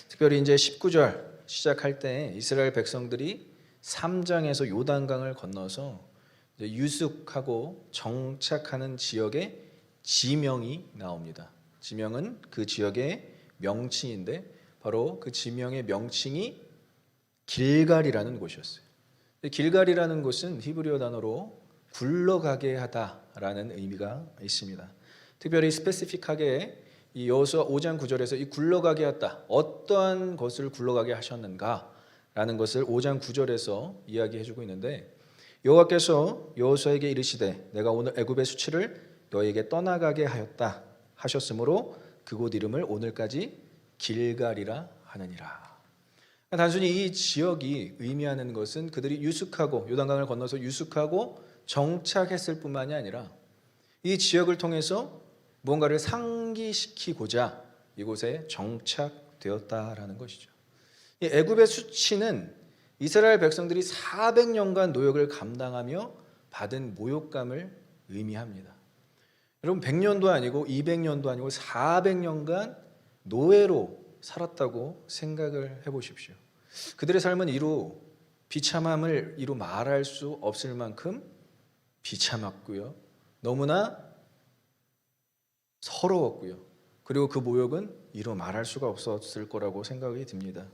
특별히 이제 19절 시작할 때 이스라엘 백성들이 3장에서 요단강을 건너서 이제 유숙하고 정착하는 지역의 지명이 나옵니다. 지명은 그 지역의 명칭인데 바로 그 지명의 명칭이 길갈이라는 곳이었어요. 길갈이라는 곳은 히브리어 단어로 굴러가게 하다라는 의미가 있습니다. 특별히 스페시픽하게 이 여호수아 5장 9절에서 이 굴러가게 하다, 어떠한 것을 굴러가게 하셨는가라는 것을 5장 9절에서 이야기해주고 있는데, 여호와께서 여호수아에게 이르시되 내가 오늘 애굽의 수치를 너에게 떠나가게 하였다 하셨으므로 그곳 이름을 오늘까지 길갈이라 하느니라. 단순히 이 지역이 의미하는 것은 그들이 유숙하고 요단강을 건너서 유숙하고 정착했을 뿐만이 아니라 이 지역을 통해서 무언가를 상기시키고자 이곳에 정착되었다라는 것이죠. 이 애굽의 수치는 이스라엘 백성들이 400년간 노역을 감당하며 받은 모욕감을 의미합니다. 여러분 100년도 아니고 200년도 아니고 400년간 노예로 살았다고 생각을 해보십시오. 그들의 삶은 이루 비참함을 이루 말할 수 없을 만큼 비참했고요. 너무나 서러웠고요. 그리고 그 모욕은 이루 말할 수가 없었을 거라고 생각이 듭니다.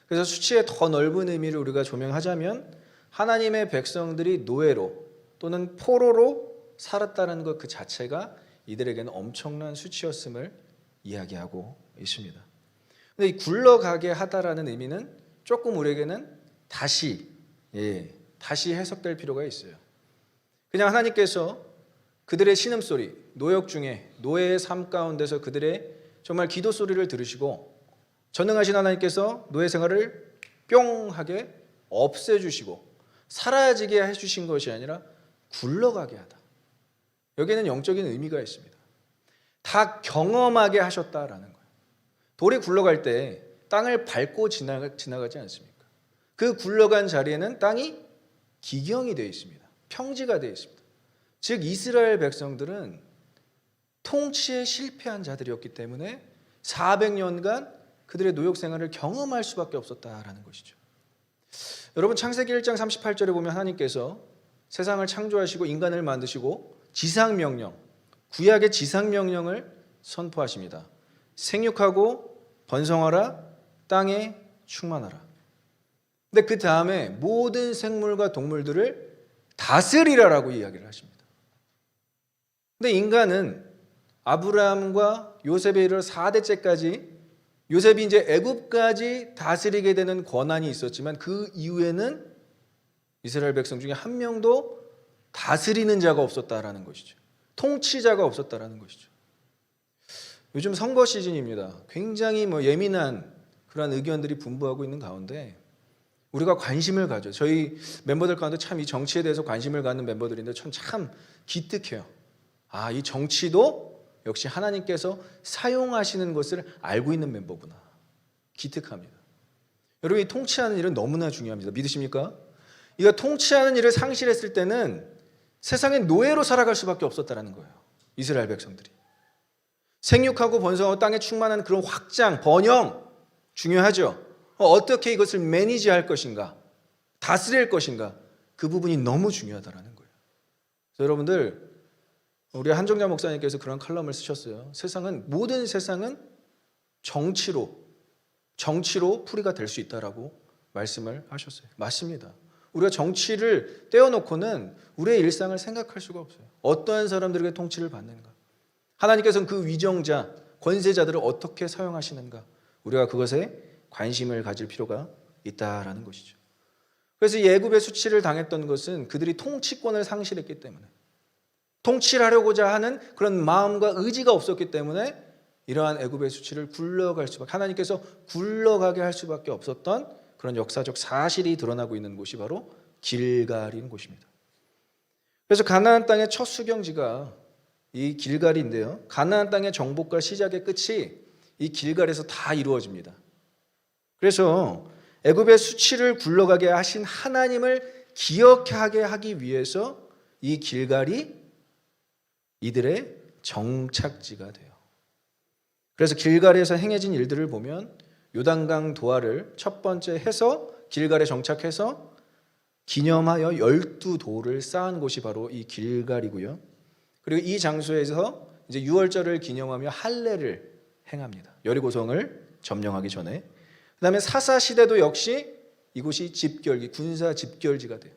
그래서 수치의 더 넓은 의미를 우리가 조명하자면 하나님의 백성들이 노예로 또는 포로로 살았다는 것 그 자체가 이들에게는 엄청난 수치였음을 이야기하고 있습니다. 근데 이 굴러가게 하다라는 의미는 조금 우리에게는 다시 해석될 필요가 있어요. 그냥 하나님께서 그들의 신음소리, 노역 중에 노예의 삶 가운데서 그들의 정말 기도 소리를 들으시고 전능하신 하나님께서 노예 생활을 뿅하게 없애주시고 사라지게 해주신 것이 아니라 굴러가게 하다. 여기에는 영적인 의미가 있습니다. 다 경험하게 하셨다라는 거예요. 돌이 굴러갈 때 땅을 밟고 지나가지 않습니까? 그 굴러간 자리에는 땅이 기경이 되어 있습니다. 평지가 되어 있습니다. 즉 이스라엘 백성들은 통치에 실패한 자들이었기 때문에 400년간 그들의 노역 생활을 경험할 수밖에 없었다라는 것이죠. 여러분 창세기 1장 38절에 보면 하나님께서 세상을 창조하시고 인간을 만드시고 지상명령, 구약의 지상명령을 선포하십니다. 생육하고 번성하라, 땅에 충만하라. 근데 그 다음에 모든 생물과 동물들을 다스리라라고 이야기를 하십니다. 근데 인간은 아브라함과 요셉에 이르러 4대째까지 요셉이 이제 애굽까지 다스리게 되는 권한이 있었지만 그 이후에는 이스라엘 백성 중에 한 명도 다스리는 자가 없었다라는 것이죠. 통치자가 없었다라는 것이죠. 요즘 선거 시즌입니다. 굉장히 예민한 그런 의견들이 분분하고 있는 가운데 우리가 관심을 가져. 저희 멤버들 가운데 참 이 정치에 대해서 관심을 갖는 멤버들인데 참 기특해요. 이 정치도 역시 하나님께서 사용하시는 것을 알고 있는 멤버구나. 기특합니다. 여러분 이 통치하는 일은 너무나 중요합니다. 믿으십니까? 이가 통치하는 일을 상실했을 때는 세상의 노예로 살아갈 수밖에 없었다는 거예요. 이스라엘 백성들이. 생육하고 번성하고 땅에 충만한 그런 확장, 번영 중요하죠. 어떻게 이것을 매니지할 것인가, 다스릴 것인가, 그 부분이 너무 중요하다는 거예요. 그래서 여러분들 우리 한정자 목사님께서 그런 칼럼을 쓰셨어요. 모든 세상은 정치로 풀이가 될 수 있다라고 말씀을 하셨어요. 맞습니다. 우리가 정치를 떼어놓고는 우리의 일상을 생각할 수가 없어요. 어떠한 사람들에게 통치를 받는가? 하나님께서는 그 위정자, 권세자들을 어떻게 사용하시는가? 우리가 그것에 관심을 가질 필요가 있다라는 것이죠. 그래서 이 애굽의 수치를 당했던 것은 그들이 통치권을 상실했기 때문에, 통치를 하려고자 하는 그런 마음과 의지가 없었기 때문에 이러한 애굽의 수치를 하나님께서 굴러가게 할 수밖에 없었던 그런 역사적 사실이 드러나고 있는 곳이 바로 길갈인 곳입니다. 그래서 가나안 땅의 첫 수경지가 이 길갈인데요. 가나안 땅의 정복과 시작의 끝이 이 길갈에서 다 이루어집니다. 그래서 애굽의 수치를 굴러가게 하신 하나님을 기억하게 하기 위해서 이 길갈이 이들의 정착지가 돼요. 그래서 길갈에서 행해진 일들을 보면 요단강 도하를 첫 번째 해서 길갈에 정착해서 기념하여 12돌을 쌓은 곳이 바로 이 길갈이고요. 그리고 이 장소에서 이제 유월절을 기념하며 할례를 행합니다. 여리고성을 점령하기 전에. 그다음에 사사 시대도 역시 이곳이 집결기, 군사 집결지가 돼요.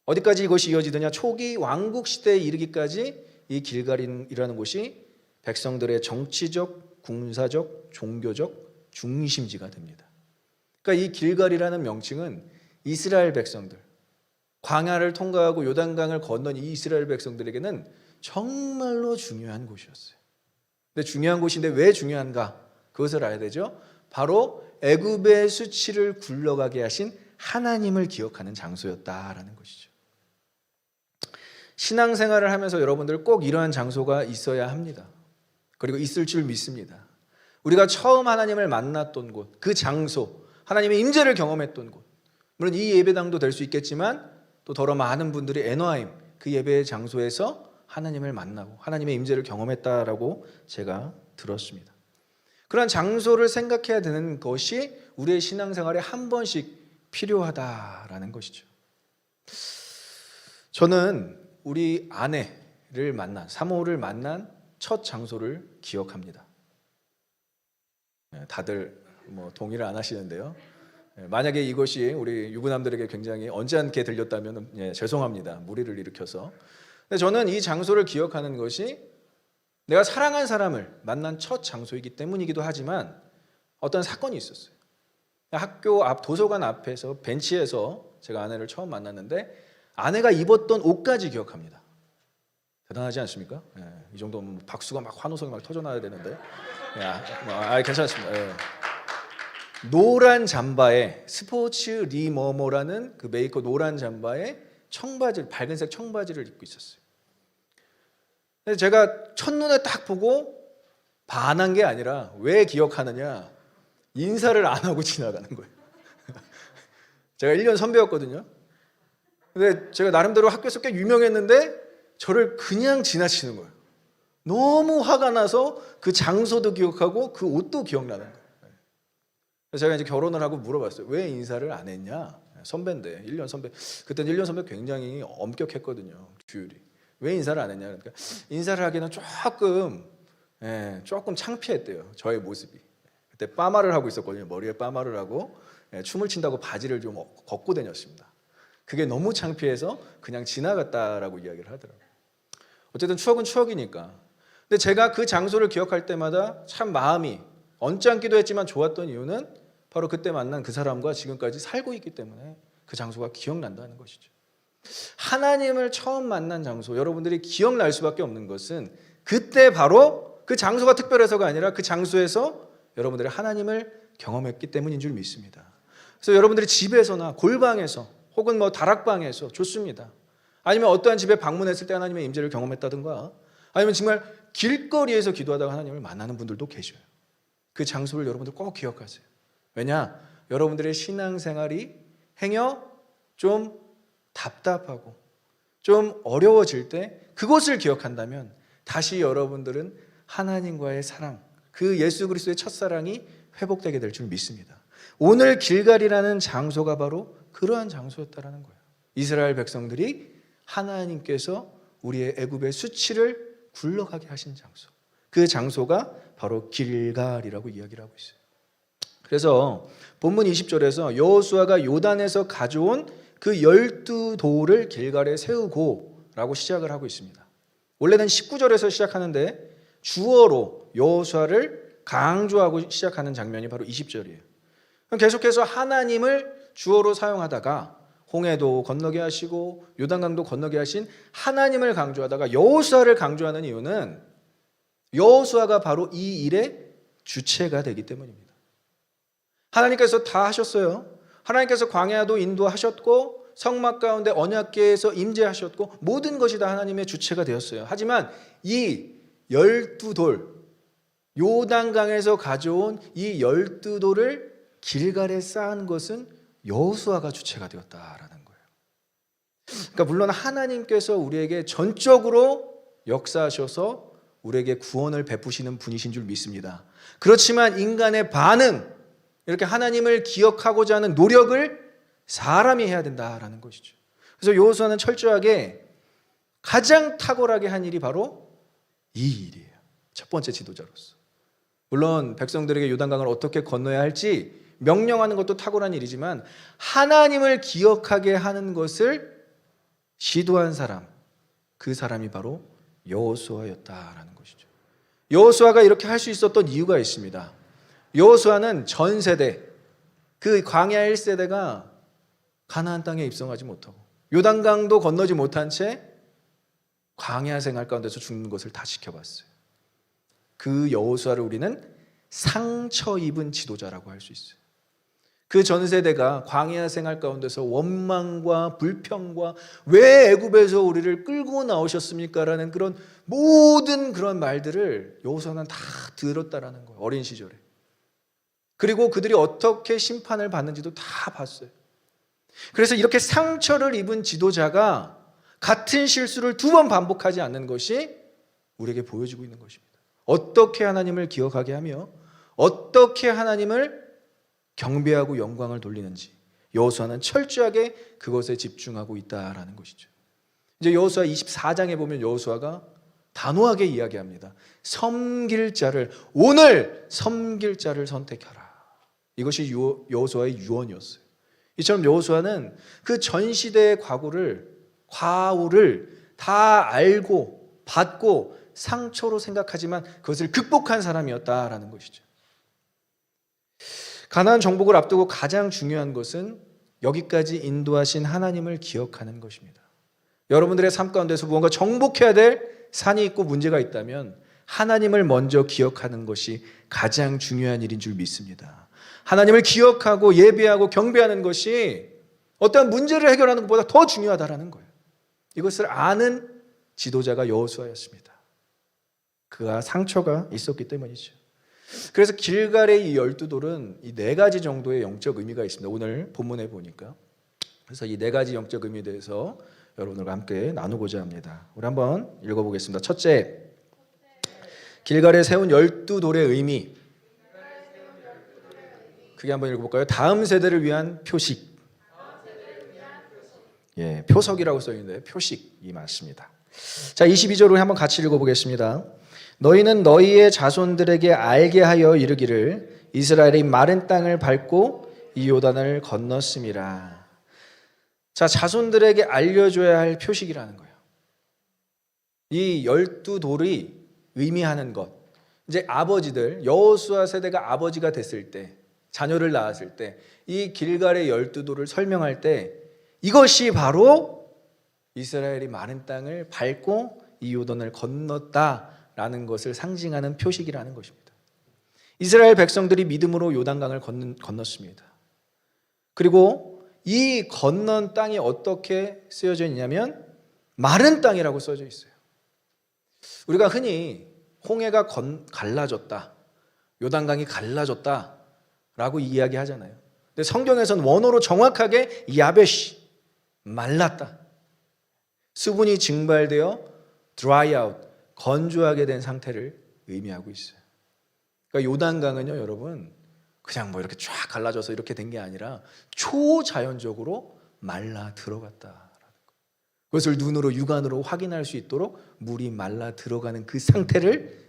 어디까지 이것이 이어지느냐? 초기 왕국 시대에 이르기까지 이 길갈이라는 곳이 백성들의 정치적, 군사적, 종교적 중심지가 됩니다. 그러니까 이 길갈이라는 명칭은 이스라엘 백성들, 광야를 통과하고 요단강을 건넌 이 이스라엘 백성들에게는 정말로 중요한 곳이었어요. 근데 중요한 곳인데 왜 중요한가? 그것을 알아야 되죠. 바로 애굽의 수치를 굴러가게 하신 하나님을 기억하는 장소였다라는 것이죠. 신앙생활을 하면서 여러분들 꼭 이러한 장소가 있어야 합니다. 그리고 있을 줄 믿습니다. 우리가 처음 하나님을 만났던 곳, 그 장소, 하나님의 임재를 경험했던 곳, 물론 이 예배당도 될 수 있겠지만 또 더러 많은 분들이 에노하임, 그 예배의 장소에서 하나님을 만나고 하나님의 임재를 경험했다라고 제가 들었습니다. 그런 장소를 생각해야 되는 것이 우리의 신앙생활에 한 번씩 필요하다라는 것이죠. 저는 우리 아내를 만난, 사모를 만난 첫 장소를 기억합니다. 다들 동의를 안 하시는데요. 만약에 이것이 우리 유부남들에게 굉장히 언짢게 들렸다면 죄송합니다. 무리를 일으켜서. 근데 저는 이 장소를 기억하는 것이 내가 사랑한 사람을 만난 첫 장소이기 때문이기도 하지만 어떤 사건이 있었어요. 학교 앞 도서관 앞에서 벤치에서 제가 아내를 처음 만났는데 아내가 입었던 옷까지 기억합니다. 대단하지 않습니까? 이 정도면 박수가 막 환호성이 막 터져나와야 되는데 괜찮습니다. 노란 잠바에 스포츠 리머머라는 그 메이커 노란 잠바에 청바지, 밝은색 청바지를 입고 있었어요. 그래서 제가 첫눈에 딱 보고 반한 게 아니라 왜 기억하느냐, 인사를 안 하고 지나가는 거예요. 제가 1년 선배였거든요. 근데 제가 나름대로 학교에서 꽤 유명했는데 저를 그냥 지나치는 거예요. 너무 화가 나서 그 장소도 기억하고 그 옷도 기억나는 거예요. 그래서 제가 이제 결혼을 하고 물어봤어요. 왜 인사를 안 했냐? 선배인데 1년 선배. 그때는 1년 선배 굉장히 엄격했거든요. 규율이. 왜 인사를 안 했냐? 그러니까 인사를 하기는 조금 창피했대요. 저의 모습이. 그때 빠마를 하고 있었거든요. 머리에 빠마를 하고 춤을 춘다고 바지를 좀 걷고 다녔습니다. 그게 너무 창피해서 그냥 지나갔다라고 이야기를 하더라고요. 어쨌든 추억은 추억이니까. 근데 제가 그 장소를 기억할 때마다 참 마음이 언짢기도 했지만 좋았던 이유는 바로 그때 만난 그 사람과 지금까지 살고 있기 때문에 그 장소가 기억난다는 것이죠. 하나님을 처음 만난 장소, 여러분들이 기억날 수밖에 없는 것은 그때 바로 그 장소가 특별해서가 아니라 그 장소에서 여러분들이 하나님을 경험했기 때문인 줄 믿습니다. 그래서 여러분들이 집에서나 골방에서 혹은 다락방에서 좋습니다. 아니면 어떠한 집에 방문했을 때 하나님의 임재를 경험했다든가, 아니면 정말 길거리에서 기도하다가 하나님을 만나는 분들도 계셔요. 그 장소를 여러분들 꼭 기억하세요. 왜냐? 여러분들의 신앙생활이 행여 좀 답답하고 좀 어려워질 때 그것을 기억한다면 다시 여러분들은 하나님과의 사랑, 그 예수 그리스도의 첫사랑이 회복되게 될 줄 믿습니다. 오늘 길갈이라는 장소가 바로 그러한 장소였다라는 거예요. 이스라엘 백성들이 하나님께서 우리의 애굽의 수치를 굴러가게 하신 장소, 그 장소가 바로 길갈이라고 이야기를 하고 있어요. 그래서 본문 20절에서 여호수아가 요단에서 가져온 그 12돌을 길갈에 세우고 라고 시작을 하고 있습니다. 원래는 19절에서 시작하는데 주어로 여호수아를 강조하고 시작하는 장면이 바로 20절이에요. 계속해서 하나님을 주어로 사용하다가 홍해도 건너게 하시고 요단강도 건너게 하신 하나님을 강조하다가 여호수아를 강조하는 이유는 여호수아가 바로 이 일의 주체가 되기 때문입니다. 하나님께서 다 하셨어요. 하나님께서 광야도 인도하셨고 성막 가운데 언약궤에서 임재하셨고 모든 것이 다 하나님의 주체가 되었어요. 하지만 이 12돌, 요단강에서 가져온 이 12돌을 길갈에 쌓은 것은 여호수아가 주체가 되었다라는 거예요. 그러니까 물론 하나님께서 우리에게 전적으로 역사하셔서 우리에게 구원을 베푸시는 분이신 줄 믿습니다. 그렇지만 인간의 반응, 이렇게 하나님을 기억하고자 하는 노력을 사람이 해야 된다라는 것이죠. 그래서 여호수아는 철저하게 가장 탁월하게 한 일이 바로 이 일이에요. 첫 번째 지도자로서. 물론 백성들에게 요단강을 어떻게 건너야 할지 명령하는 것도 탁월한 일이지만 하나님을 기억하게 하는 것을 시도한 사람, 그 사람이 바로 여호수아였다라는 것이죠. 여호수아가 이렇게 할 수 있었던 이유가 있습니다. 여호수아는 전 세대, 그 광야 1세대가 가나안 땅에 입성하지 못하고 요단강도 건너지 못한 채 광야 생활 가운데서 죽는 것을 다 지켜봤어요. 그 여호수아를 우리는 상처 입은 지도자라고 할 수 있어요. 그 전 세대가 광야 생활 가운데서 원망과 불평과 왜 애굽에서 우리를 끌고 나오셨습니까? 라는 그런 모든 그런 말들을 여호수아는 다 들었다라는 거예요. 어린 시절에. 그리고 그들이 어떻게 심판을 받는지도 다 봤어요. 그래서 이렇게 상처를 입은 지도자가 같은 실수를 2번 반복하지 않는 것이 우리에게 보여지고 있는 것입니다. 어떻게 하나님을 기억하게 하며 어떻게 하나님을 경배하고 영광을 돌리는지 여호수아는 철저하게 그것에 집중하고 있다라는 것이죠. 이제 여호수아 24장에 보면 여호수아가 단호하게 이야기합니다. 섬길 자를, 오늘 섬길 자를 선택하라. 이것이 여호수아의 유언이었어요. 이처럼 여호수아는 그 전 시대의 과오를 다 알고 받고 상처로 생각하지만 그것을 극복한 사람이었다라는 것이죠. 가나안 정복을 앞두고 가장 중요한 것은 여기까지 인도하신 하나님을 기억하는 것입니다. 여러분들의 삶 가운데서 무언가 정복해야 될 산이 있고 문제가 있다면 하나님을 먼저 기억하는 것이 가장 중요한 일인 줄 믿습니다. 하나님을 기억하고 예배하고 경배하는 것이 어떠한 문제를 해결하는 것보다 더 중요하다라는 거예요. 이것을 아는 지도자가 여호수아였습니다. 그가 상처가 있었기 때문이죠. 그래서 길갈의 이 12돌은 이 4가지 정도의 영적 의미가 있습니다. 오늘 본문에 보니까. 그래서 이 4가지 영적 의미에 대해서 여러분들과 함께 나누고자 합니다. 우리 한번 읽어보겠습니다. 첫째, 길갈에 세운 12돌의 의미. 크게 한번 읽어볼까요? 다음 세대를 위한 표식. 예, 표석이라고 써있는데 표식이 맞습니다. 자, 22절을 한번 같이 읽어보겠습니다. 너희는 너희의 자손들에게 알게 하여 이르기를 이스라엘이 마른 땅을 밟고 이 요단을 건넜음이라. 자, 자손들에게 알려줘야 할 표식이라는 거예요. 이 12돌이 의미하는 것. 이제 아버지들, 여호수아 세대가 아버지가 됐을 때, 자녀를 낳았을 때 이 길갈의 12돌을 설명할 때 이것이 바로 이스라엘이 마른 땅을 밟고 이 요단을 건넜다라는 것을 상징하는 표식이라는 것입니다. 이스라엘 백성들이 믿음으로 요단강을 건넜습니다. 그리고 이 건넌 땅이 어떻게 쓰여져 있냐면 마른 땅이라고 써져 있어요. 우리가 흔히 홍해가 갈라졌다, 요단강이 갈라졌다라고 이야기하잖아요. 근데 성경에서는 원어로 정확하게 야베시, 말랐다, 수분이 증발되어 dry out, 건조하게 된 상태를 의미하고 있어요. 그러니까 요단강은요, 여러분, 그냥 뭐 이렇게 쫙 갈라져서 이렇게 된 게 아니라 초자연적으로 말라 들어갔다라는 거예요. 그것을 눈으로 육안으로 확인할 수 있도록 물이 말라 들어가는 그 상태를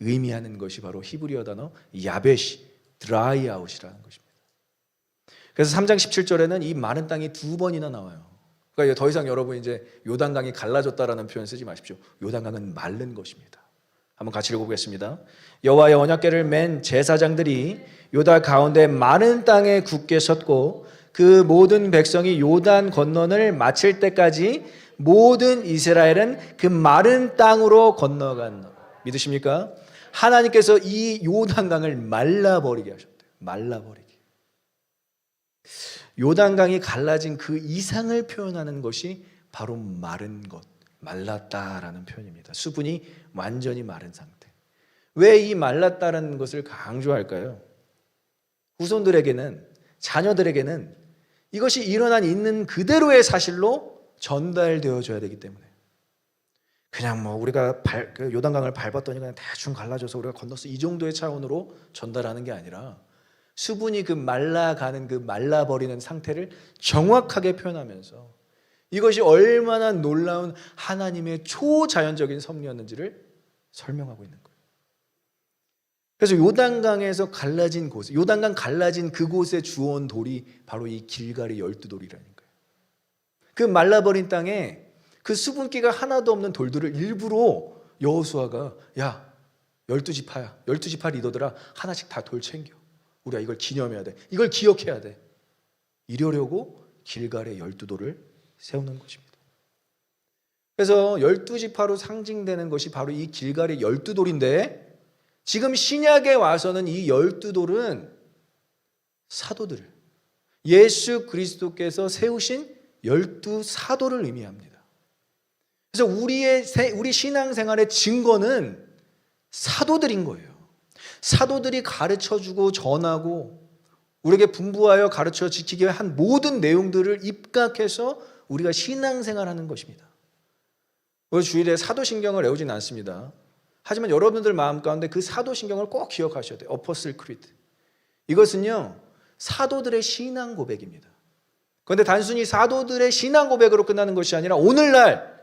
의미하는 것이 바로 히브리어 단어 야베시, dry out이라는 것입니다. 그래서 3장 17절에는 이 마른 땅이 2번이나 나와요. 그러니까 더 이상 여러분 이제 요단강이 갈라졌다라는 표현 쓰지 마십시오. 요단강은 마른 것입니다. 한번 같이 읽어보겠습니다. 여호와의 언약궤를 맨 제사장들이 요단 가운데 마른 땅에 굳게 섰고 그 모든 백성이 요단 건너를 마칠 때까지 모든 이스라엘은 그 마른 땅으로 건너간. 믿으십니까? 하나님께서 이 요단강을 말라버리게 하셨대요. 말라버리게. 요단강이 갈라진 그 이상을 표현하는 것이 바로 마른 것, 말랐다라는 표현입니다. 수분이 완전히 마른 상태. 왜 이 말랐다라는 것을 강조할까요? 후손들에게는, 자녀들에게는 이것이 일어난 있는 그대로의 사실로 전달되어져야 되기 때문에 그냥 뭐 우리가 요단강을 밟았더니 그냥 대충 갈라져서 우리가 건넜어, 이 정도의 차원으로 전달하는 게 아니라 수분이 그 말라가는 그 말라버리는 상태를 정확하게 표현하면서 이것이 얼마나 놀라운 하나님의 초자연적인 섭리였는지를 설명하고 있는 거예요. 그래서 요단강에서 갈라진 곳, 요단강 갈라진 그곳에 주워온 돌이 바로 이 길갈의 12돌이라는 거예요. 그 말라버린 땅에 그 수분기가 하나도 없는 돌들을 일부러 여호수아가 야 12지파야 12지파 리더들아 하나씩 다 돌 챙겨. 우리가 이걸 기념해야 돼. 이걸 기억해야 돼. 이러려고 길갈의 12돌을 세우는 것입니다. 그래서 12지파로 상징되는 것이 바로 이 길갈의 12돌인데 지금 신약에 와서는 이 12돌은 사도들, 예수 그리스도께서 세우신 12사도를 의미합니다. 그래서 우리 신앙생활의 증거는 사도들인 거예요. 사도들이 가르쳐주고 전하고 우리에게 분부하여 가르쳐 지키게 한 모든 내용들을 입각해서 우리가 신앙생활하는 것입니다. 오늘 주일에 사도신경을 외우지는 않습니다. 하지만 여러분들 마음 가운데 그 사도신경을 꼭 기억하셔야 돼요. 어퍼슬 크리드. 이것은요 사도들의 신앙 고백입니다. 그런데 단순히 사도들의 신앙 고백으로 끝나는 것이 아니라 오늘날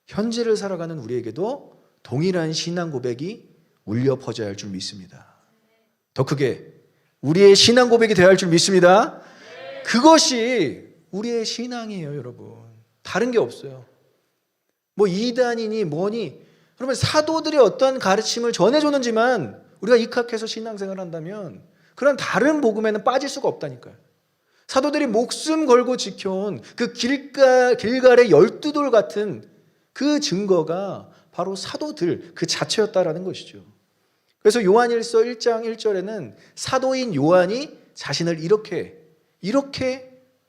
현재를 살아가는 우리에게도 동일한 신앙 고백이 울려 퍼져야 할 줄 믿습니다. 더 크게 우리의 신앙 고백이 되어야 할 줄 믿습니다. 그것이 우리의 신앙이에요, 여러분. 다른 게 없어요. 뭐 이단이니 뭐니, 여러분 사도들이 어떤 가르침을 전해줬는지만 우리가 입각해서 신앙생활을 한다면 그런 다른 복음에는 빠질 수가 없다니까요. 사도들이 목숨 걸고 지켜온 그 길갈의 12돌 같은 그 증거가 바로 사도들 그 자체였다라는 것이죠. 그래서 요한일서 1장 1절에는 사도인 요한이 자신을 이렇게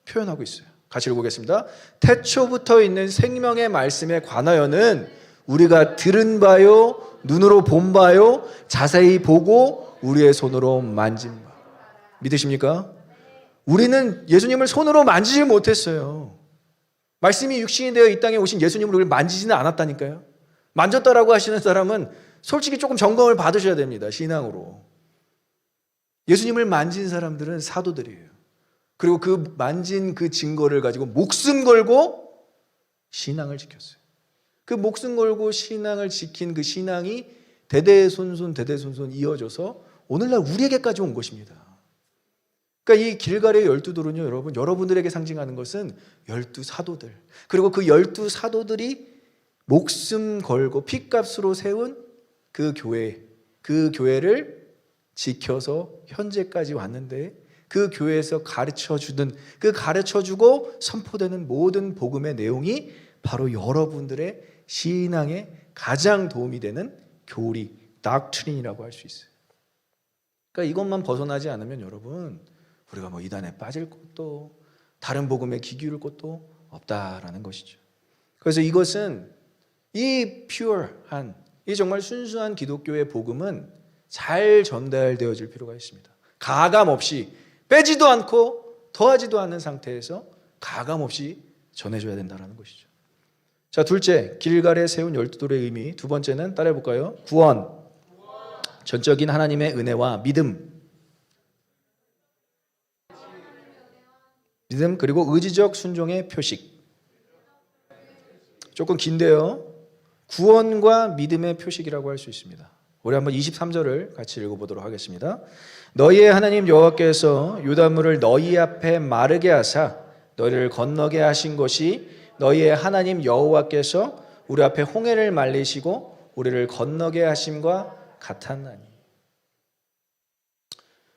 표현하고 있어요. 같이 읽어보겠습니다. 태초부터 있는 생명의 말씀에 관하여는 우리가 들은 바요, 눈으로 본 바요, 자세히 보고 우리의 손으로 만진 바. 믿으십니까? 우리는 예수님을 손으로 만지지 못했어요. 말씀이 육신이 되어 이 땅에 오신 예수님을 우리를 만지지는 않았다니까요. 만졌다라고 하시는 사람은 솔직히 조금 점검을 받으셔야 됩니다. 신앙으로. 예수님을 만진 사람들은 사도들이에요. 그리고 그 만진 그 증거를 가지고 목숨 걸고 신앙을 지켰어요. 그 목숨 걸고 신앙을 지킨 그 신앙이 대대손손 이어져서 오늘날 우리에게까지 온 것입니다. 그러니까 이 길갈의 12돌은요, 여러분들에게 상징하는 것은 12사도들. 그리고 그 12사도들이 목숨 걸고 피값으로 세운 그 교회를 지켜서 현재까지 왔는데 그 교회에서 가르쳐주고 선포되는 모든 복음의 내용이 바로 여러분들의 신앙에 가장 도움이 되는 교리, doctrine이라고 할 수 있어요. 그러니까 이것만 벗어나지 않으면 여러분 우리가 뭐 이단에 빠질 것도 다른 복음에 귀 기울일 것도 없다라는 것이죠. 그래서 이것은 이 퓨어한 이 정말 순수한 기독교의 복음은 잘 전달되어질 필요가 있습니다. 가감 없이 빼지도 않고 더하지도 않는 상태에서 가감 없이 전해줘야 된다는 것이죠. 자, 둘째, 길갈에 세운 12돌의 의미. 두 번째는 따라해 볼까요? 구원, 전적인 하나님의 은혜와 믿음 그리고 의지적 순종의 표식. 조금 긴데요. 구원과 믿음의 표식이라고 할 수 있습니다. 우리 한번 23절을 같이 읽어보도록 하겠습니다. 너희의 하나님 여호와께서 요단물을 너희 앞에 마르게 하사 너희를 건너게 하신 것이 너희의 하나님 여호와께서 우리 앞에 홍해를 말리시고 우리를 건너게 하심과 같았나니.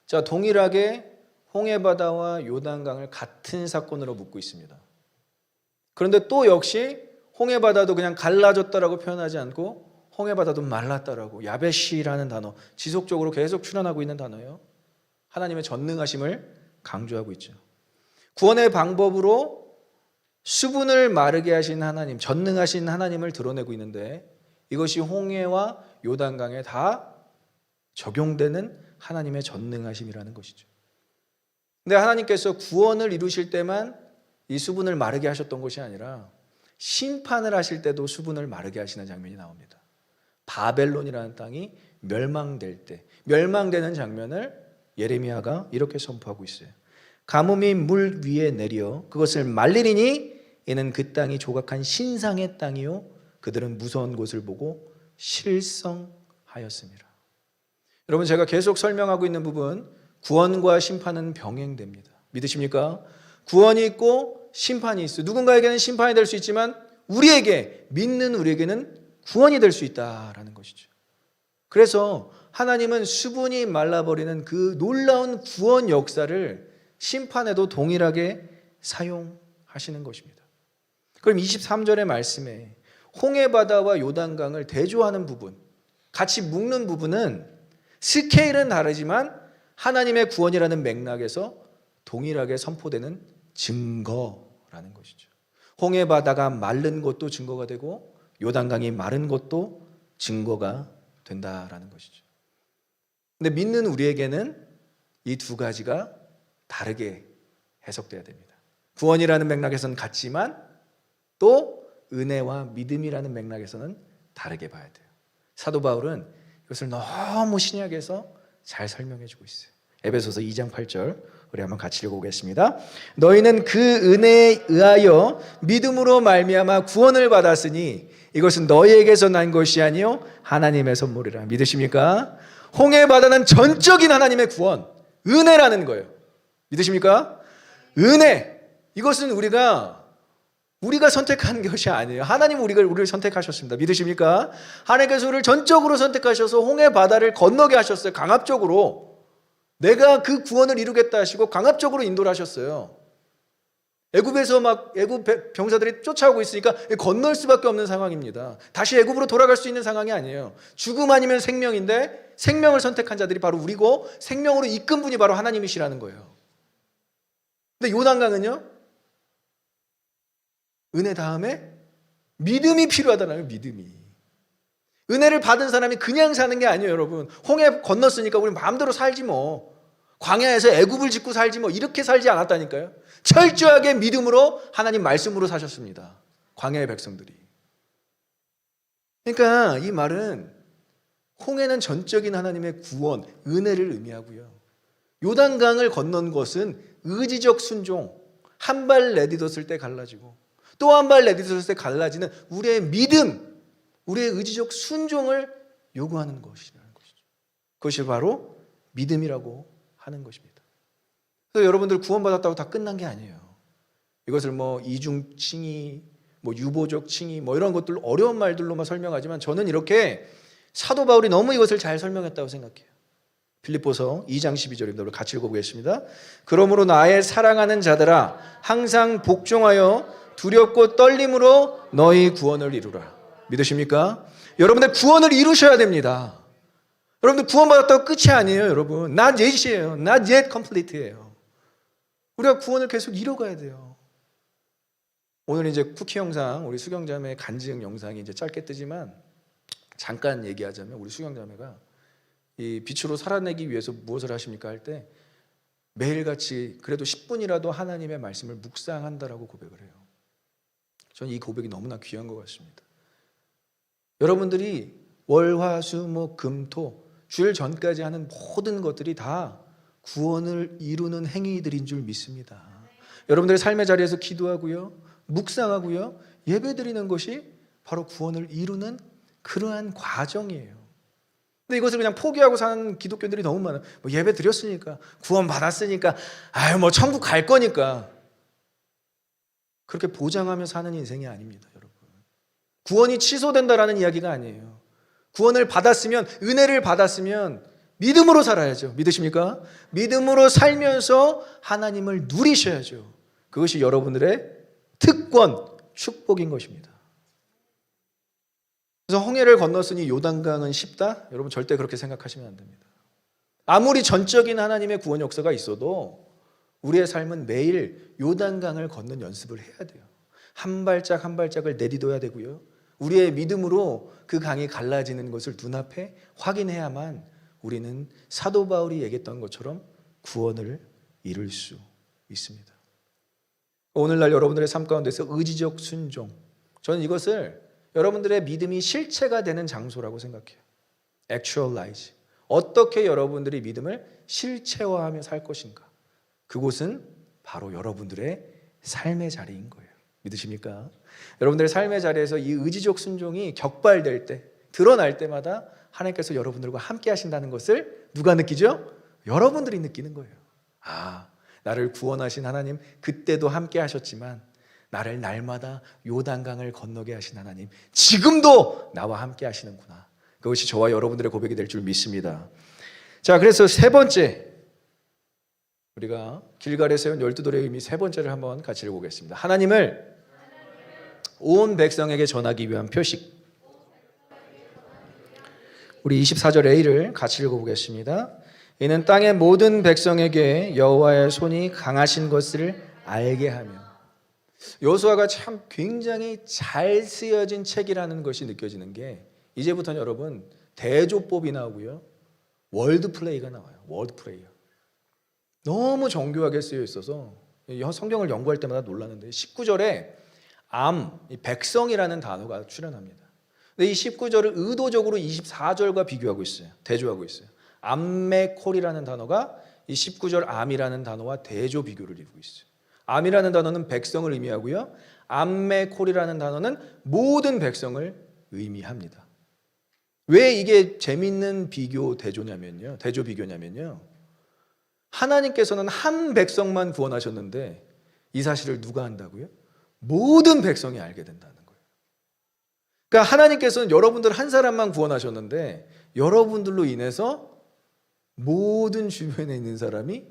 자, 동일하게 홍해바다와 요단강을 같은 사건으로 묻고 있습니다. 그런데 또 역시 홍해바다도 그냥 갈라졌다라고 표현하지 않고 홍해바다도 말랐다라고 야베시라는 단어 지속적으로 계속 출현하고 있는 단어예요. 하나님의 전능하심을 강조하고 있죠. 구원의 방법으로 수분을 마르게 하신 하나님, 전능하신 하나님을 드러내고 있는데 이것이 홍해와 요단강에 다 적용되는 하나님의 전능하심이라는 것이죠. 근데 하나님께서 구원을 이루실 때만 이 수분을 마르게 하셨던 것이 아니라 심판을 하실 때도 수분을 마르게 하시는 장면이 나옵니다. 바벨론이라는 땅이 멸망될 때 멸망되는 장면을 예레미야가 이렇게 선포하고 있어요. 가뭄이 물 위에 내려 그것을 말리리니 이는 그 땅이 조각한 신상의 땅이요 그들은 무서운 곳을 보고 실성하였습니다. 여러분, 제가 계속 설명하고 있는 부분, 구원과 심판은 병행됩니다. 믿으십니까? 구원이 있고 심판이 있어요. 누군가에게는 심판이 될 수 있지만 우리에게, 믿는 우리에게는 구원이 될 수 있다라는 것이죠. 그래서 하나님은 수분이 말라버리는 그 놀라운 구원 역사를 심판에도 동일하게 사용하시는 것입니다. 그럼 23절의 말씀에 홍해바다와 요단강을 대조하는 부분, 같이 묶는 부분은 스케일은 다르지만 하나님의 구원이라는 맥락에서 동일하게 선포되는 증거라는 것이죠. 홍해바다가 마른 것도 증거가 되고 요단강이 마른 것도 증거가 된다라는 것이죠. 근데 믿는 우리에게는 이 두 가지가 다르게 해석돼야 됩니다. 구원이라는 맥락에서는 같지만 또 은혜와 믿음이라는 맥락에서는 다르게 봐야 돼요. 사도 바울은 이것을 너무 신약에서 잘 설명해 주고 있어요. 에베소서 2장 8절 우리 한번 같이 읽어보겠습니다. 너희는 그 은혜에 의하여 믿음으로 말미암아 구원을 받았으니 이것은 너희에게서 난 것이 아니요 하나님의 선물이라. 믿으십니까? 홍해바다는 전적인 하나님의 구원, 은혜라는 거예요. 믿으십니까? 은혜. 이것은 우리가 선택한 것이 아니에요. 하나님은 우리를 선택하셨습니다. 믿으십니까? 하나님께서 우리를 전적으로 선택하셔서 홍해바다를 건너게 하셨어요. 강압적으로. 내가 그 구원을 이루겠다 하시고 강압적으로 인도를 하셨어요. 애굽에서 애굽 병사들이 쫓아오고 있으니까 건널 수밖에 없는 상황입니다. 다시 애굽으로 돌아갈 수 있는 상황이 아니에요. 죽음 아니면 생명인데 생명을 선택한 자들이 바로 우리고 생명으로 이끈 분이 바로 하나님이시라는 거예요. 근데 요단강은요, 은혜 다음에 믿음이 필요하다는 믿음이. 은혜를 받은 사람이 그냥 사는 게 아니에요, 여러분. 홍해 건넜으니까 우리 마음대로 살지 뭐. 광야에서 애굽을 짓고 살지 뭐. 이렇게 살지 않았다니까요. 철저하게 믿음으로 하나님 말씀으로 사셨습니다. 광야의 백성들이. 그러니까 이 말은 홍해는 전적인 하나님의 구원, 은혜를 의미하고요. 요단강을 건넌 것은 의지적 순종, 한 발 내딛었을 때 갈라지고 또 한 발 내딛었을 때 갈라지는 우리의 믿음, 우리의 의지적 순종을 요구하는 것이라는 것이죠. 그것이 바로 믿음이라고 하는 것입니다. 그래서 여러분들 구원받았다고 다 끝난 게 아니에요. 이것을 뭐 이중칭의, 뭐 유보적 칭의, 뭐 이런 것들 어려운 말들로만 설명하지만 저는 이렇게 사도 바울이 너무 이것을 잘 설명했다고 생각해요. 빌립보서 2장 12절입니다. 우리 같이 읽어보겠습니다. 그러므로 나의 사랑하는 자들아 항상 복종하여 두렵고 떨림으로 너희 구원을 이루라. 믿으십니까? 여러분들 구원을 이루셔야 됩니다. 여러분들 구원받았다고 끝이 아니에요, 여러분. Not yet이에요. Not yet complete예요. 우리가 구원을 계속 이뤄가야 돼요. 오늘 이제 쿠키 영상, 우리 수경자매 간증 영상이 이제 짧게 뜨지만 잠깐 얘기하자면 우리 수경자매가 이 빛으로 살아내기 위해서 무엇을 하십니까 할 때 매일같이 그래도 10분이라도 하나님의 말씀을 묵상한다라고 고백을 해요. 저는 이 고백이 너무나 귀한 것 같습니다. 여러분들이 월, 화, 수, 목, 금, 토 주일 전까지 하는 모든 것들이 다 구원을 이루는 행위들인 줄 믿습니다. 여러분들의 삶의 자리에서 기도하고요, 묵상하고요, 예배드리는 것이 바로 구원을 이루는 그러한 과정이에요. 근데 이것을 그냥 포기하고 사는 기독교인들이 너무 많아요. 뭐 예배 드렸으니까, 구원 받았으니까, 뭐 천국 갈 거니까. 그렇게 보장하며 사는 인생이 아닙니다, 여러분. 구원이 취소된다라는 이야기가 아니에요. 구원을 받았으면, 은혜를 받았으면 믿음으로 살아야죠. 믿으십니까? 믿음으로 살면서 하나님을 누리셔야죠. 그것이 여러분들의 특권, 축복인 것입니다. 그래서 홍해를 건넜으니 요단강은 쉽다? 여러분 절대 그렇게 생각하시면 안 됩니다. 아무리 전적인 하나님의 구원 역사가 있어도 우리의 삶은 매일 요단강을 걷는 연습을 해야 돼요. 한 발짝 한 발짝을 내딛어야 되고요. 우리의 믿음으로 그 강이 갈라지는 것을 눈앞에 확인해야만 우리는 사도 바울이 얘기했던 것처럼 구원을 이룰 수 있습니다. 오늘날 여러분들의 삶 가운데서 의지적 순종, 저는 이것을 여러분들의 믿음이 실체가 되는 장소라고 생각해요. Actualize. 어떻게 여러분들이 믿음을 실체화하며 살 것인가? 그곳은 바로 여러분들의 삶의 자리인 거예요. 믿으십니까? 여러분들의 삶의 자리에서 이 의지적 순종이 격발될 때, 드러날 때마다 하나님께서 여러분들과 함께 하신다는 것을 누가 느끼죠? 여러분들이 느끼는 거예요. 아, 나를 구원하신 하나님, 그때도 함께 하셨지만 나를 날마다 요단강을 건너게 하신 하나님, 지금도 나와 함께 하시는구나. 그것이 저와 여러분들의 고백이 될 줄 믿습니다. 자, 그래서 세 번째, 우리가 길갈에 세운 12돌의 의미 세 번째를 한번 같이 읽어보겠습니다. 하나님을 온 백성에게 전하기 위한 표식. 우리 24절 A를 같이 읽어보겠습니다. 이는 땅의 모든 백성에게 여호와의 손이 강하신 것을 알게 하며. 여호수아가 참 굉장히 잘 쓰여진 책이라는 것이 느껴지는 게, 이제부터는 여러분 대조법이 나오고요, 월드 플레이가 나와요. 월드 플레이요. 너무 정교하게 쓰여 있어서 성경을 연구할 때마다 놀랐는데, 19절에 이 백성이라는 단어가 출현합니다. 근데 이 19절을 의도적으로 24절과 비교하고 있어요. 대조하고 있어요. 암메콜이라는 단어가 이 19절 암이라는 단어와 대조 비교를 이루고 있어요. 암이라는 단어는 백성을 의미하고요, 암메콜이라는 단어는 모든 백성을 의미합니다. 왜 이게 재밌는 비교 대조냐면요, 대조 비교냐면요, 하나님께서는 한 백성만 구원하셨는데 이 사실을 누가 안다고요? 모든 백성이 알게 된다는 거예요. 그러니까 하나님께서는 여러분들 한 사람만 구원하셨는데 여러분들로 인해서 모든 주변에 있는 사람이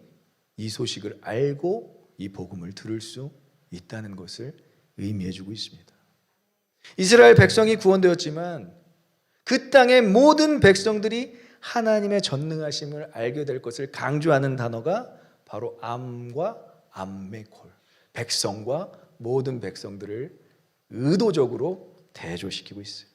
이 소식을 알고 이 복음을 들을 수 있다는 것을 의미해주고 있습니다. 이스라엘 백성이 구원되었지만 그 땅의 모든 백성들이 하나님의 전능하심을 알게 될 것을 강조하는 단어가 바로 암과 암메콜, 백성과 모든 백성들을 의도적으로 대조시키고 있어요.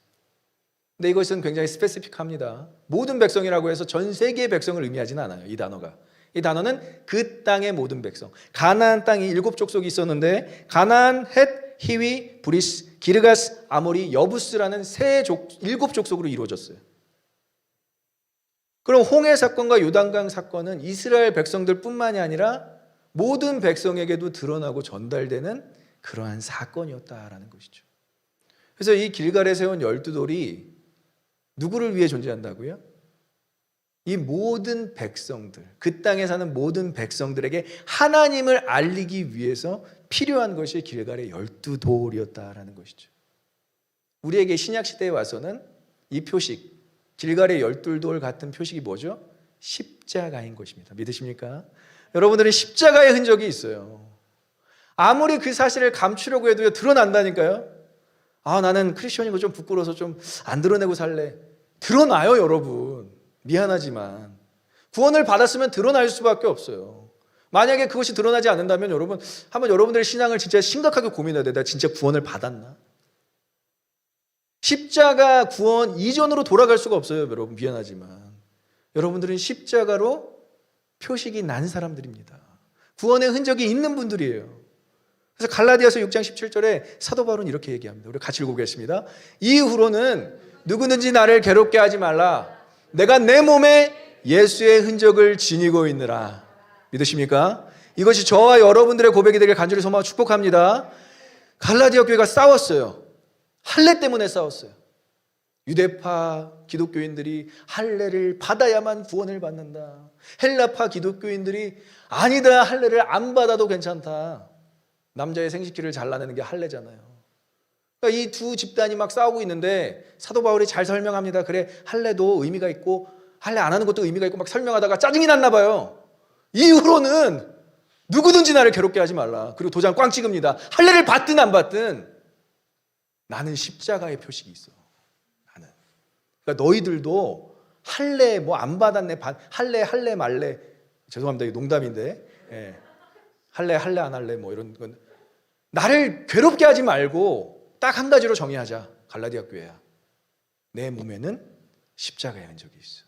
근데 이것은 굉장히 스페시픽합니다. 모든 백성이라고 해서 전 세계의 백성을 의미하지는 않아요. 이 단어가. 이 단어는 그 땅의 모든 백성. 가나안 땅이 7족속이 있었는데 가나안, 헷, 히위, 브리스, 기르가스, 아모리, 여부스라는 7족속으로 이루어졌어요. 그럼 홍해 사건과 요단강 사건은 이스라엘 백성들 뿐만이 아니라 모든 백성에게도 드러나고 전달되는 그러한 사건이었다라는 것이죠. 그래서 이 길갈에 세운 12돌이 누구를 위해 존재한다고요? 이 모든 백성들, 그 땅에 사는 모든 백성들에게 하나님을 알리기 위해서 필요한 것이 길갈의 12돌이었다라는 것이죠. 우리에게 신약시대에 와서는 이 표식, 길갈의 12돌 같은 표식이 뭐죠? 십자가인 것입니다. 믿으십니까? 여러분들은 십자가의 흔적이 있어요. 아무리 그 사실을 감추려고 해도 드러난다니까요. 아, 나는 크리스천이고 좀 부끄러워서 좀 안 드러내고 살래. 드러나요, 여러분. 미안하지만 구원을 받았으면 드러날 수밖에 없어요. 만약에 그것이 드러나지 않는다면 여러분, 한번 여러분들의 신앙을 진짜 심각하게 고민해야 돼. 내가 진짜 구원을 받았나? 십자가 구원 이전으로 돌아갈 수가 없어요, 여러분. 미안하지만 여러분들은 십자가로 표식이 난 사람들입니다. 구원의 흔적이 있는 분들이에요. 그래서 갈라디아서 6장 17절에 사도 바울은 이렇게 얘기합니다. 우리 같이 읽어보겠습니다. 이후로는 누구든지 나를 괴롭게 하지 말라. 내가 내 몸에 예수의 흔적을 지니고 있느라. 믿으십니까? 이것이 저와 여러분들의 고백이 되길 간절히 소망하고 축복합니다. 갈라디아 교회가 싸웠어요. 할례 때문에 싸웠어요. 유대파 기독교인들이 할례를 받아야만 구원을 받는다. 헬라파 기독교인들이 아니다, 할례를 안 받아도 괜찮다. 남자의 생식기를 잘라내는 게 할례잖아요. 그러니까 이 두 집단이 막 싸우고 있는데 사도 바울이 잘 설명합니다. 그래, 할례도 의미가 있고 할례 안 하는 것도 의미가 있고 막 설명하다가 짜증이 났나 봐요. 이후로는 누구든지 나를 괴롭게 하지 말라. 그리고 도장 꽝 찍습니다. 할례를 받든 안 받든 나는 십자가의 표식이 있어. 나는. 그러니까 너희들도 할례 뭐 안 받았네, 할례 말래. 죄송합니다. 이거 농담인데. 예. 할래 안 할래 뭐 이런 건 나를 괴롭게 하지 말고 딱 한 가지로 정의하자. 갈라디아 교회야. 내 몸에는 십자가의 흔적이 있어.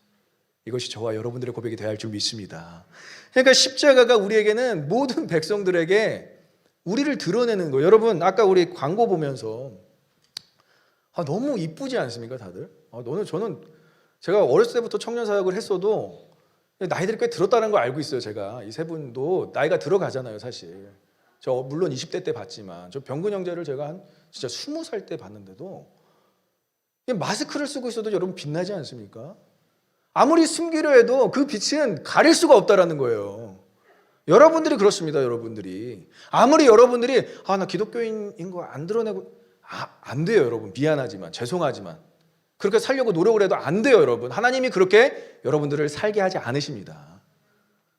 이것이 저와 여러분들의 고백이 되어야 할 줄 믿습니다. 그러니까 십자가가 우리에게는 모든 백성들에게 우리를 드러내는 거예요. 여러분 아까 우리 광고 보면서 너무 이쁘지 않습니까 다들? 저는 제가 어렸을 때부터 청년 사역을 했어도 나이들이 꽤 들었다는 걸 알고 있어요. 제가 이 세 분도 나이가 들어가잖아요, 사실. 저 물론 20대 때 봤지만 저 병근 형제를 제가 한 진짜 20살 때 봤는데도 마스크를 쓰고 있어도 여러분 빛나지 않습니까? 아무리 숨기려 해도 그 빛은 가릴 수가 없다라는 거예요. 여러분들이 그렇습니다. 여러분들이 아무리 여러분들이 나 기독교인인 거 안 드러내고 안 돼요. 여러분 미안하지만 죄송하지만 그렇게 살려고 노력을 해도 안 돼요. 여러분 하나님이 그렇게 여러분들을 살게 하지 않으십니다.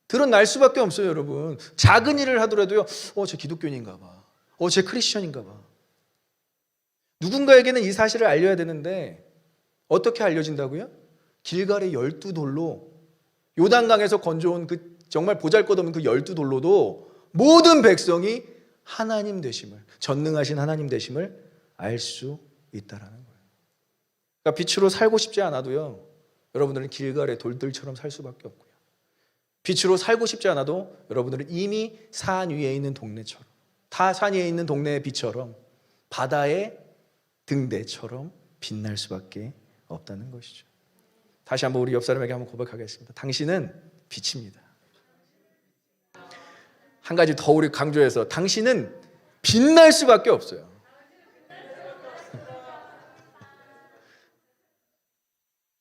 드러날 수밖에 없어요. 여러분 작은 일을 하더라도요, 제 기독교인인가 봐, 제 크리스천인가 봐. 누군가에게는 이 사실을 알려야 되는데 어떻게 알려진다고요? 길갈의 12돌로, 요단강에서 건져온 그 정말 보잘것없는 그 12돌로도 모든 백성이 하나님 되심을, 전능하신 하나님 되심을 알 수 있다라는 거예요. 그러니까 빛으로 살고 싶지 않아도요, 여러분들은 길갈의 돌들처럼 살 수밖에 없고요. 빛으로 살고 싶지 않아도 여러분들은 이미 산 위에 있는 동네처럼, 다 산 위에 있는 동네의 빛처럼, 바다의 등대처럼 빛날 수밖에 없다는 것이죠. 다시 한번 우리 옆 사람에게 한번 고백하겠습니다. 당신은 빛입니다. 한 가지 더 우리 강조해서, 당신은 빛날 수밖에 없어요.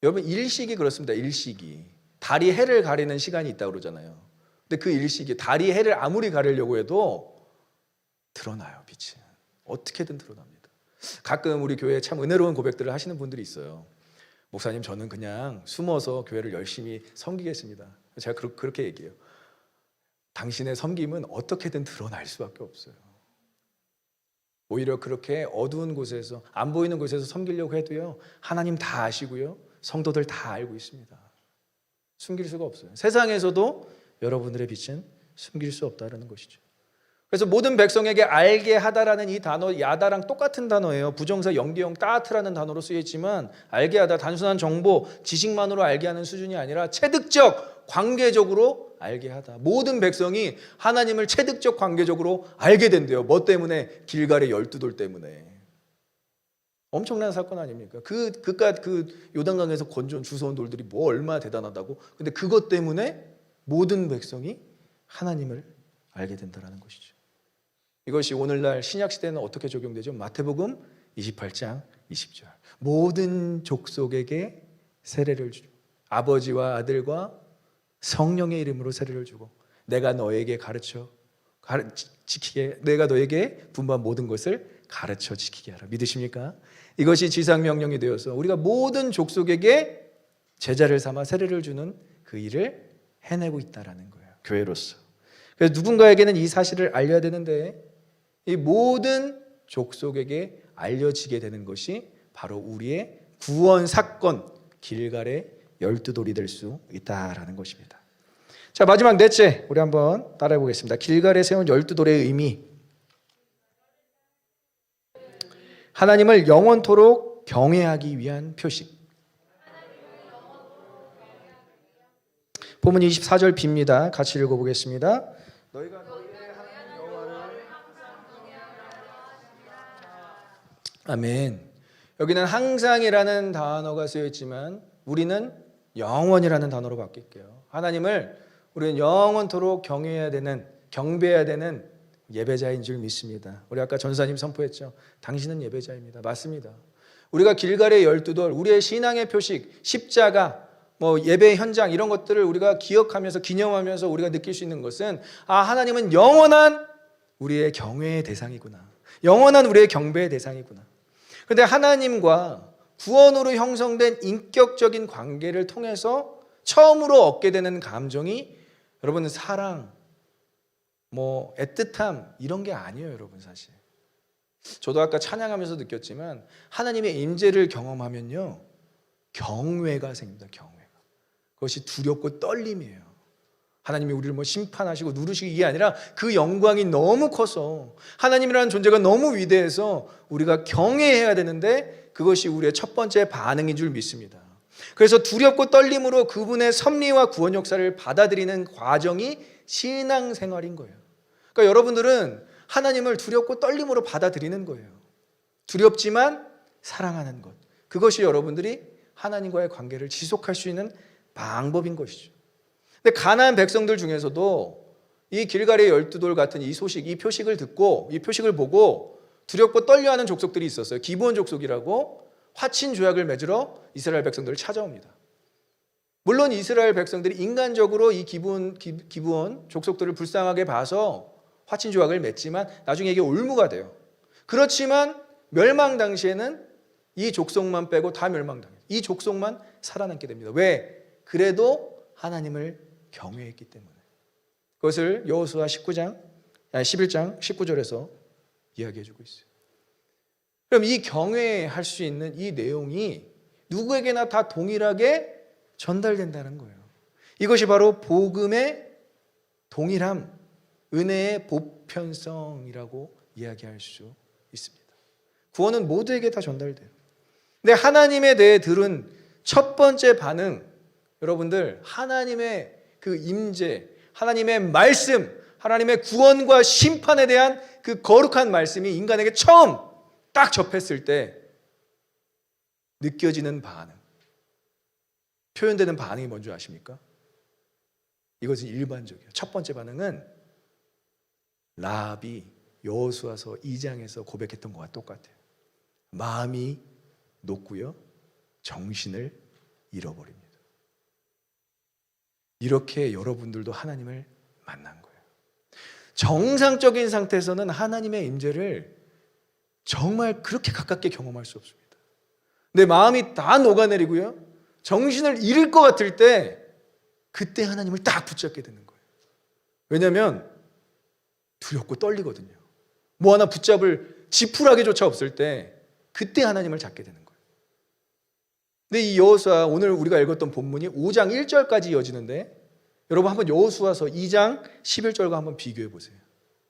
여러분 일식이 그렇습니다. 일식이 달이 해를 가리는 시간이 있다고 그러잖아요. 근데 그 일식이 달이 해를 아무리 가리려고 해도 드러나요. 빛은 어떻게든 드러납니다. 가끔 우리 교회에 참 은혜로운 고백들을 하시는 분들이 있어요. 목사님, 저는 그냥 숨어서 교회를 열심히 섬기겠습니다. 제가 그렇게 얘기해요. 당신의 섬김은 어떻게든 드러날 수밖에 없어요. 오히려 그렇게 어두운 곳에서, 안 보이는 곳에서 섬기려고 해도요, 하나님 다 아시고요, 성도들 다 알고 있습니다. 숨길 수가 없어요. 세상에서도 여러분들의 빛은 숨길 수 없다는 것이죠. 그래서 모든 백성에게 알게 하다라는 이 단어, 야다랑 똑같은 단어예요. 부정사 영계형 따트라는 단어로 쓰여있지만, 알게 하다, 단순한 정보, 지식만으로 알게 하는 수준이 아니라 체득적, 관계적으로 알게 하다. 모든 백성이 하나님을 체득적, 관계적으로 알게 된대요. 뭐 때문에? 길갈의 12돌 때문에. 엄청난 사건 아닙니까? 그 요단강에서 건져온 주워온 돌들이 뭐 얼마나 대단하다고. 근데 그것 때문에 모든 백성이 하나님을 알게 된다는 것이죠. 이것이 오늘날 신약시대는 어떻게 적용되죠? 마태복음 28장 20절. 모든 족속에게 세례를 주고, 아버지와 아들과 성령의 이름으로 세례를 주고, 내가 너에게 지키게, 내가 너에게 분부한 모든 것을 가르쳐 지키게 하라. 믿으십니까? 이것이 지상명령이 되어서 우리가 모든 족속에게 제자를 삼아 세례를 주는 그 일을 해내고 있다는 거예요. 교회로서. 그래서 누군가에게는 이 사실을 알려야 되는데, 이 모든 족속에게 알려지게 되는 것이 바로 우리의 구원 사건, 길갈의 12돌이 될 수 있다라는 것입니다. 자, 마지막 넷째, 우리 한번 따라해 보겠습니다. 길갈에 세운 12돌의 의미. 하나님을 영원토록 경외하기 위한 표식. 본문 24절 빕니다. 같이 읽어보겠습니다. 너희가 너희의 하나님 여호와를 아멘. 여기는 항상이라는 단어가 쓰여있지만 우리는 영원이라는 단어로 바뀔게요. 하나님을 우리는 영원토록 경외해야 되는, 경배해야 되는 예배자인 줄 믿습니다. 우리 아까 전사님 선포했죠. 당신은 예배자입니다. 맞습니다. 우리가 길갈의 12돌, 우리의 신앙의 표식, 십자가, 예배 현장, 이런 것들을 우리가 기억하면서, 기념하면서 우리가 느낄 수 있는 것은, 하나님은 영원한 우리의 경외의 대상이구나, 영원한 우리의 경배의 대상이구나. 그런데 하나님과 구원으로 형성된 인격적인 관계를 통해서 처음으로 얻게 되는 감정이, 여러분은 사랑, 애틋함, 이런 게 아니에요. 여러분, 사실 저도 아까 찬양하면서 느꼈지만, 하나님의 임재를 경험하면요, 경외가 생깁니다. 경외가. 그것이 두렵고 떨림이에요. 하나님이 우리를 심판하시고 누르시기, 이게 아니라 그 영광이 너무 커서, 하나님이라는 존재가 너무 위대해서 우리가 경외해야 되는데, 그것이 우리의 첫 번째 반응인 줄 믿습니다. 그래서 두렵고 떨림으로 그분의 섭리와 구원 역사를 받아들이는 과정이 신앙생활인 거예요. 그러니까 여러분들은 하나님을 두렵고 떨림으로 받아들이는 거예요. 두렵지만 사랑하는 것, 그것이 여러분들이 하나님과의 관계를 지속할 수 있는 방법인 것이죠. 근데 가나안 백성들 중에서도 이 길갈의 12돌 같은 이 소식, 이 표식을 듣고 이 표식을 보고 두렵고 떨려하는 족속들이 있었어요. 기브온 족속이라고 화친 조약을 맺으러 이스라엘 백성들을 찾아옵니다. 물론 이스라엘 백성들이 인간적으로 이 기브온 족속들을 불쌍하게 봐서 화친 조약을 맺지만 나중에 이게 올무가 돼요. 그렇지만 멸망 당시에는 이 족속만 빼고 다 멸망당해요. 이 족속만 살아남게 됩니다. 왜? 그래도 하나님을 경외했기 때문에. 그것을 여호수아 11장 19절에서 이야기해주고 있어요. 그럼 이 경외할 수 있는 이 내용이 누구에게나 다 동일하게 전달된다는 거예요. 이것이 바로 복음의 동일함, 은혜의 보편성이라고 이야기할 수 있습니다. 구원은 모두에게 다 전달돼요. 근데 하나님에 대해 들은 첫 번째 반응, 여러분들 하나님의 그 임재, 하나님의 말씀, 하나님의 구원과 심판에 대한 그 거룩한 말씀이 인간에게 처음 딱 접했을 때 느껴지는 반응, 표현되는 반응이 뭔지 아십니까? 이것은 일반적이에요. 첫 번째 반응은 라합이 여호수아서 2장에서 고백했던 것과 똑같아요. 마음이 녹고요, 정신을 잃어버립니다. 이렇게 여러분들도 하나님을 만난 거예요. 정상적인 상태에서는 하나님의 임재를 정말 그렇게 가깝게 경험할 수 없습니다. 내 마음이 다 녹아내리고요, 정신을 잃을 것 같을 때 그때 하나님을 딱 붙잡게 되는 거예요. 왜냐하면 두렵고 떨리거든요. 뭐 하나 붙잡을 지푸라기조차 없을 때 그때 하나님을 잡게 되는 거예요. 근데 이 여호수아, 오늘 우리가 읽었던 본문이 5장 1절까지 이어지는데 여러분 한번 여호수아서 2장 11절과 한번 비교해 보세요.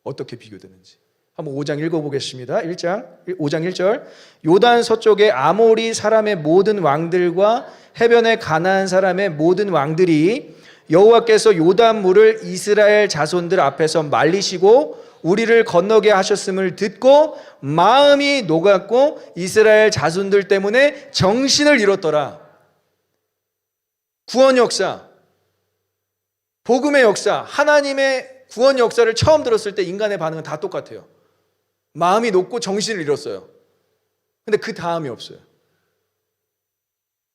어떻게 비교되는지. 한번 5장 읽어보겠습니다. 5장 1절. 요단 서쪽의 아모리 사람의 모든 왕들과 해변의 가나안 사람의 모든 왕들이 여호와께서 요단 물을 이스라엘 자손들 앞에서 말리시고 우리를 건너게 하셨음을 듣고 마음이 녹았고 이스라엘 자손들 때문에 정신을 잃었더라. 구원 역사, 복음의 역사, 하나님의 구원 역사를 처음 들었을 때 인간의 반응은 다 똑같아요. 마음이 녹고 정신을 잃었어요. 근데 그 다음이 없어요.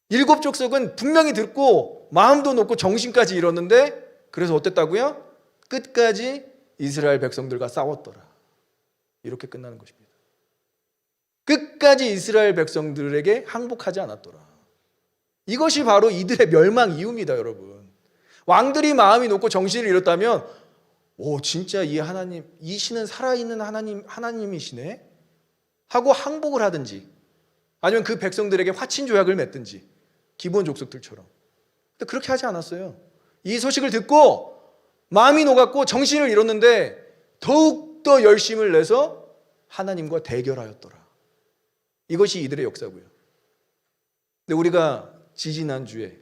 7 족속은 분명히 듣고 마음도 녹고 정신까지 잃었는데 그래서 어땠다고요? 끝까지 이스라엘 백성들과 싸웠더라. 이렇게 끝나는 것입니다. 끝까지 이스라엘 백성들에게 항복하지 않았더라. 이것이 바로 이들의 멸망 이유입니다, 여러분. 왕들이 마음이 녹고 정신을 잃었다면 진짜 이 하나님, 이 신은 살아있는 하나님이시네 하고 항복을 하든지 아니면 그 백성들에게 화친 조약을 맺든지 기본 족속들처럼. 근데 그렇게 하지 않았어요. 이 소식을 듣고 마음이 녹았고 정신을 잃었는데 더욱더 열심을 내서 하나님과 대결하였더라. 이것이 이들의 역사고요. 근데 우리가 지지난주에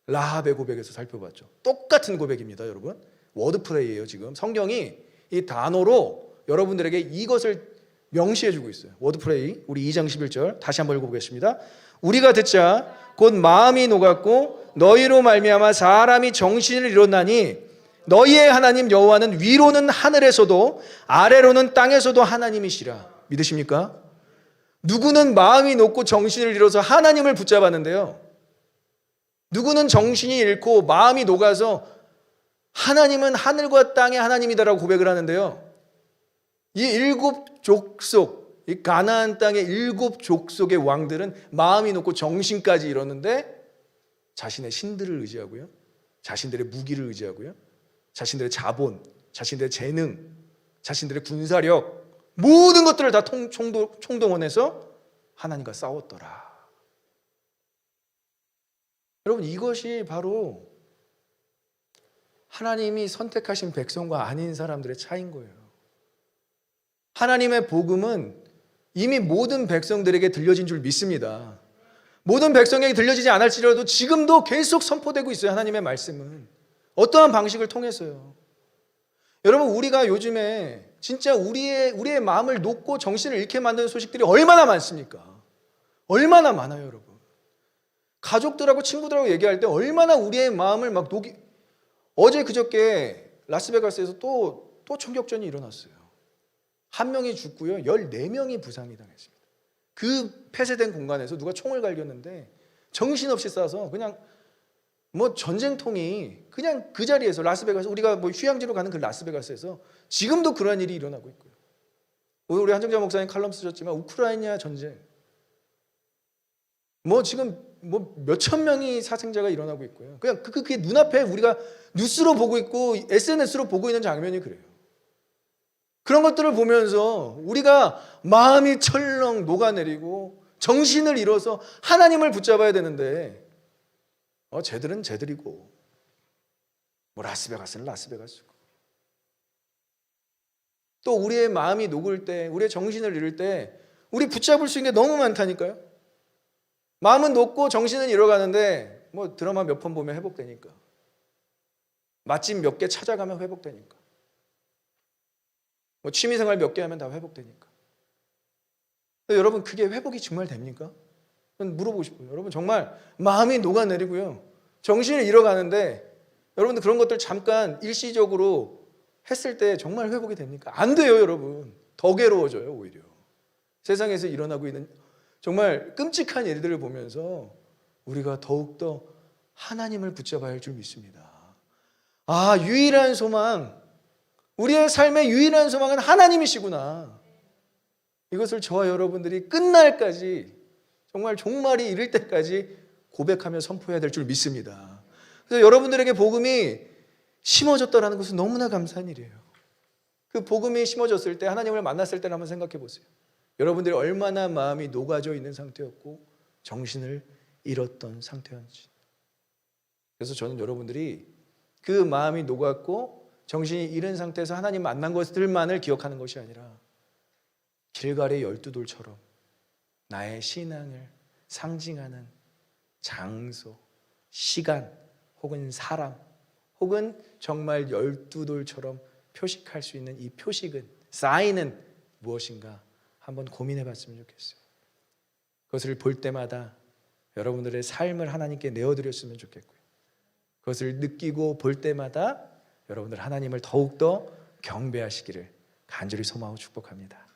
라합의 고백에서 살펴봤죠. 똑같은 고백입니다, 여러분. 워드플레이예요. 지금 성경이 이 단어로 여러분들에게 이것을 명시해주고 있어요. 워드플레이. 우리 2장 11절 다시 한번 읽어보겠습니다. 우리가 듣자 곧 마음이 녹았고 너희로 말미암아 사람이 정신을 잃었나니 너희의 하나님 여호와는 위로는 하늘에서도 아래로는 땅에서도 하나님이시라. 믿으십니까? 누구는 마음이 녹고 정신을 잃어서 하나님을 붙잡았는데요, 누구는 정신이 잃고 마음이 녹아서 하나님은 하늘과 땅의 하나님이다라고 고백을 하는데요, 이 7 족속, 이 가나안 땅의 7 족속의 왕들은 마음이 녹고 정신까지 잃었는데 자신의 신들을 의지하고요, 자신들의 무기를 의지하고요, 자신들의 자본, 자신들의 재능, 자신들의 군사력, 모든 것들을 다 총동원해서 하나님과 싸웠더라. 여러분, 이것이 바로 하나님이 선택하신 백성과 아닌 사람들의 차이인 거예요. 하나님의 복음은 이미 모든 백성들에게 들려진 줄 믿습니다. 모든 백성에게 들려지지 않을지라도 지금도 계속 선포되고 있어요. 하나님의 말씀은 어떠한 방식을 통해서요. 여러분, 우리가 요즘에 진짜 우리의 마음을 녹고 정신을 잃게 만드는 소식들이 얼마나 많습니까? 얼마나 많아요, 여러분. 가족들하고 친구들하고 얘기할 때 얼마나 우리의 마음을 막 녹이. 어제 그저께 라스베가스에서 또 총격전이 일어났어요. 한 명이 죽고요, 14명이 부상이 당했습니다. 그 폐쇄된 공간에서 누가 총을 갈겼는데 정신없이 쏴서 그냥 뭐 전쟁통이 그냥 그 자리에서, 라스베가스, 우리가 뭐 휴양지로 가는 그 라스베가스에서 지금도 그런 일이 일어나고 있고요. 오늘 우리 한정자 목사님 칼럼 쓰셨지만 우크라이나 전쟁, 뭐 지금 뭐 몇천 명이 사생자가 일어나고 있고요. 그냥 그게 눈앞에 우리가 뉴스로 보고 있고 SNS로 보고 있는 장면이 그래요. 그런 것들을 보면서 우리가 마음이 철렁 녹아내리고 정신을 잃어서 하나님을 붙잡아야 되는데, 쟤들은 쟤들이고 뭐 라스베가스는 라스베가스고, 또 우리의 마음이 녹을 때, 우리의 정신을 잃을 때 우리 붙잡을 수 있는 게 너무 많다니까요. 마음은 녹고 정신은 잃어가는데 뭐 드라마 몇 번 보면 회복되니까, 맛집 몇 개 찾아가면 회복되니까, 뭐 취미생활 몇 개 하면 다 회복되니까. 여러분, 그게 회복이 정말 됩니까? 저는 물어보고 싶어요. 여러분, 정말 마음이 녹아내리고요, 정신을 잃어가는데 여러분들 그런 것들 잠깐 일시적으로 했을 때 정말 회복이 됩니까? 안 돼요, 여러분. 더 괴로워져요, 오히려. 세상에서 일어나고 있는 정말 끔찍한 일들을 보면서 우리가 더욱더 하나님을 붙잡아야 할 줄 믿습니다. 유일한 소망, 우리의 삶의 유일한 소망은 하나님이시구나. 이것을 저와 여러분들이 끝날까지, 정말 종말이 이를 때까지 고백하며 선포해야 될 줄 믿습니다. 그래서 여러분들에게 복음이 심어졌다는 것은 너무나 감사한 일이에요. 그 복음이 심어졌을 때, 하나님을 만났을 때를 한번 생각해 보세요. 여러분들이 얼마나 마음이 녹아져 있는 상태였고 정신을 잃었던 상태였는지. 그래서 저는 여러분들이 그 마음이 녹았고 정신이 잃은 상태에서 하나님 만난 것들만을 기억하는 것이 아니라 길갈의 12돌처럼 나의 신앙을 상징하는 장소, 시간, 혹은 사람, 혹은 정말 12돌처럼 표식할 수 있는 이 표식은, 사인은 무엇인가 한번 고민해 봤으면 좋겠어요. 그것을 볼 때마다 여러분들의 삶을 하나님께 내어드렸으면 좋겠고요, 그것을 느끼고 볼 때마다 여러분들 하나님을 더욱더 경배하시기를 간절히 소망하고 축복합니다.